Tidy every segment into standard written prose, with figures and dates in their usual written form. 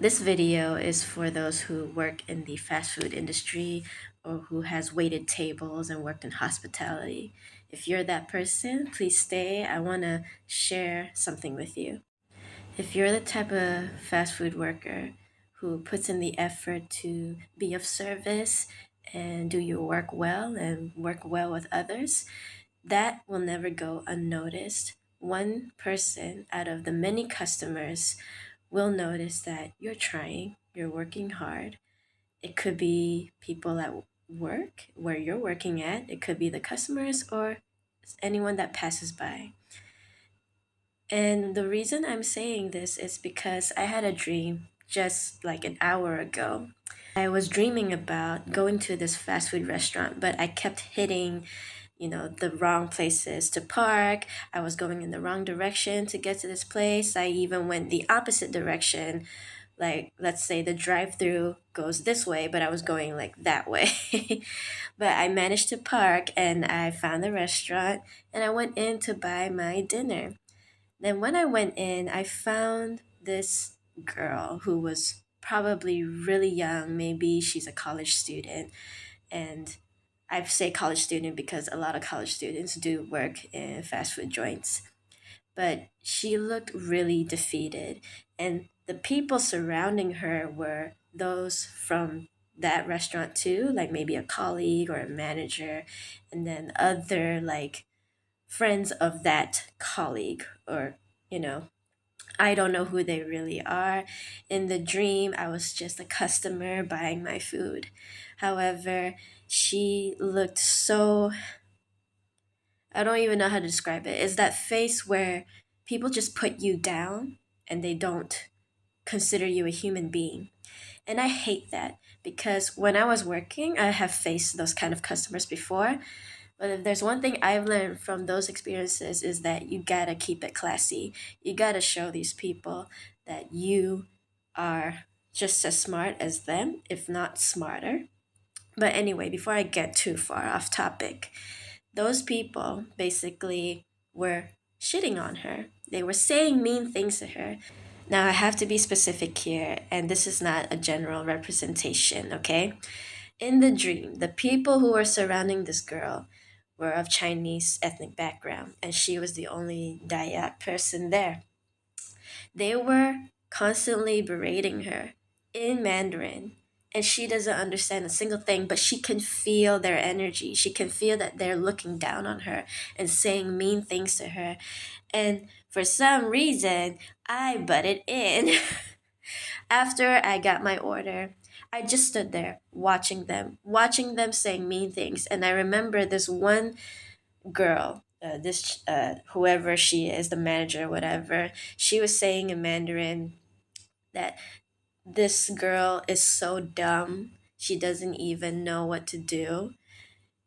This video is for those who work in the fast food industry or who has waited tables and worked in hospitality. If you're that person, please stay. I want to share something with you. If you're the type of fast food worker who puts in the effort to be of service and do your work well and work well with others, that will never go unnoticed. One person out of the many customers will notice that you're trying, you're working hard. It could be people at work where you're working at, it could be the customers or anyone that passes by. And the reason I'm saying this is because I had a dream just like an hour ago. I was dreaming about going to this fast food restaurant, but I kept hitting, the wrong places to park. I was going in the wrong direction to get to this place. I even went the opposite direction. Like, let's say the drive through goes this way, but I was going like that way. But I managed to park and I found the restaurant and I went in to buy my dinner. Then when I went in, I found this girl who was probably really young. Maybe she's a college student. And I say college student because a lot of college students do work in fast food joints. But she looked really defeated. And the people surrounding her were those from that restaurant too, like maybe a colleague or a manager, and then other like friends of that colleague or, you know, I don't know who they really are. In the dream, I was just a customer buying my food. However, she looked so, I don't even know how to describe it. It's that face where people just put you down and they don't consider you a human being. And I hate that because when I was working, I have faced those kind of customers before. But if there's one thing I've learned from those experiences is that you gotta keep it classy. You gotta show these people that you are just as smart as them, if not smarter. But anyway, before I get too far off topic, those people basically were shitting on her. They were saying mean things to her. Now, I have to be specific here, and this is not a general representation, okay? In the dream, the people who were surrounding this girl were of Chinese ethnic background, and she was the only Dayak person there. They were constantly berating her in Mandarin, and she doesn't understand a single thing, but she can feel their energy. She can feel that they're looking down on her and saying mean things to her. And for some reason, I butted in. After I got my order, I just stood there watching them saying mean things. And I remember this one girl, this whoever she is, the manager, whatever, she was saying in Mandarin that this girl is so dumb. She doesn't even know what to do.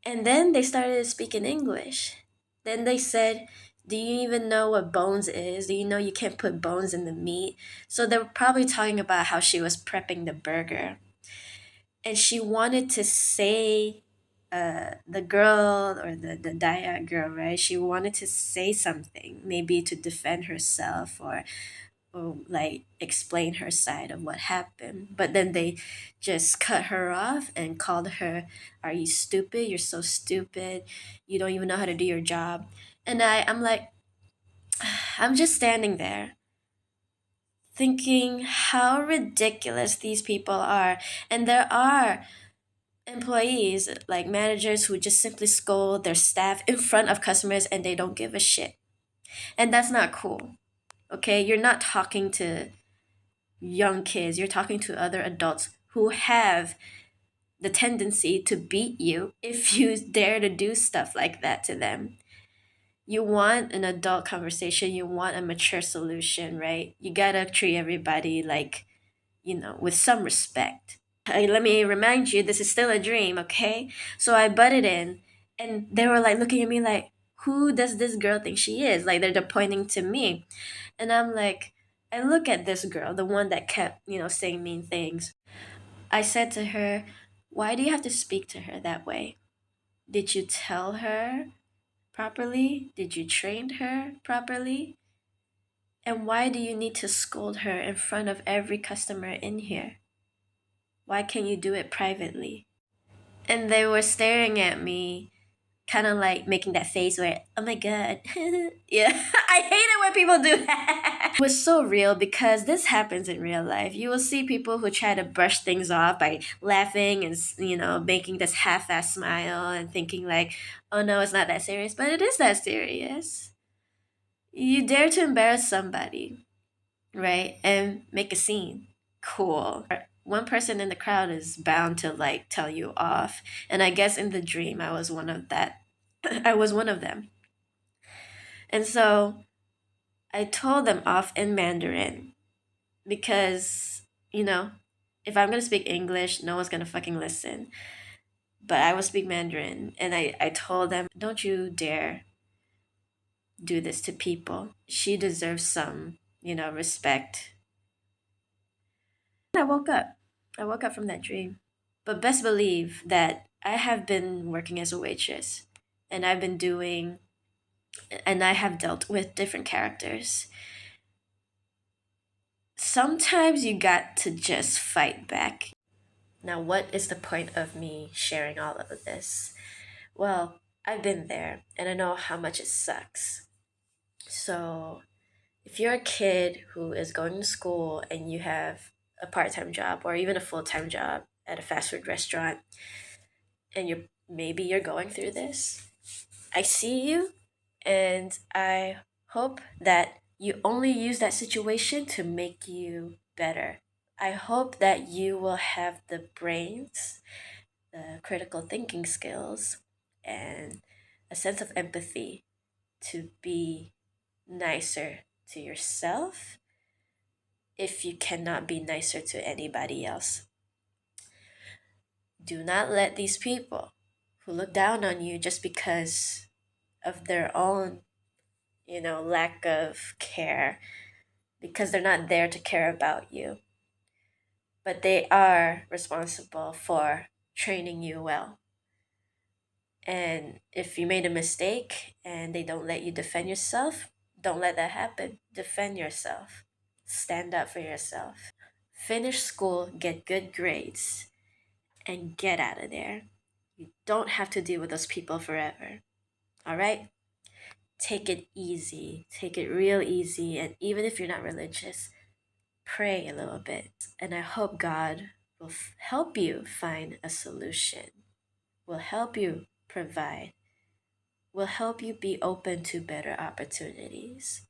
And then they started to speak in English. Then they said, do you even know what bones is? Do you know you can't put bones in the meat? So they were probably talking about how she was prepping the burger. And she wanted to say, the girl or the Dayak girl, right? She wanted to say something, maybe to defend herself or like explain her side of what happened. But then they just cut her off and called her, "Are you stupid? You're so stupid. You don't even know how to do your job." And I'm like, I'm just standing there thinking how ridiculous these people are. And there are employees, like managers, who just simply scold their staff in front of customers and they don't give a shit. And that's not cool. Okay? You're not talking to young kids, you're talking to other adults who have the tendency to beat you if you dare to do stuff like that to them. You want an adult conversation, you want a mature solution, right? You gotta treat everybody like, with some respect. Hey, let me remind you, this is still a dream, okay? So I butted in, and they were like looking at me like, who does this girl think she is? Like they're pointing to me. And I'm like, I look at this girl, the one that kept, saying mean things. I said to her, why do you have to speak to her that way? Did you tell her properly? Did you train her properly? And why do you need to scold her in front of every customer in here? Why can't you do it privately? And they were staring at me, kind of like making that face where, oh my God. Yeah, I hate it when people do that. It was so real because this happens in real life. You will see people who try to brush things off by laughing and, making this half ass smile and thinking, like, oh no, it's not that serious. But it is that serious. You dare to embarrass somebody, right? And make a scene. Cool. One person in the crowd is bound to like tell you off. And I guess in the dream I was one of that. I was one of them. And so I told them off in Mandarin because, if I'm gonna speak English, no one's gonna fucking listen. But I will speak Mandarin. And I told them, don't you dare do this to people. She deserves some, respect. I woke up. I woke up from that dream. But best believe that I have been working as a waitress and I have dealt with different characters. Sometimes you got to just fight back. Now, what is the point of me sharing all of this? Well, I've been there and I know how much it sucks. So, if you're a kid who is going to school and you have a part time job or even a full time job at a fast food restaurant, and you're going through this, I see you, and I hope that you only use that situation to make you better. I hope that you will have the brains, the critical thinking skills, and a sense of empathy to be nicer to yourself if you cannot be nicer to anybody else. Do not let these people who look down on you just because of their own, lack of care, because they're not there to care about you, but they are responsible for training you well. And if you made a mistake and they don't let you defend yourself, don't let that happen. Defend yourself. Stand up for yourself. Finish school, get good grades, and get out of there. You don't have to deal with those people forever. All right? Take it easy. Take it real easy. And even if you're not religious, pray a little bit. And I hope God will help you find a solution, will help you provide, will help you be open to better opportunities.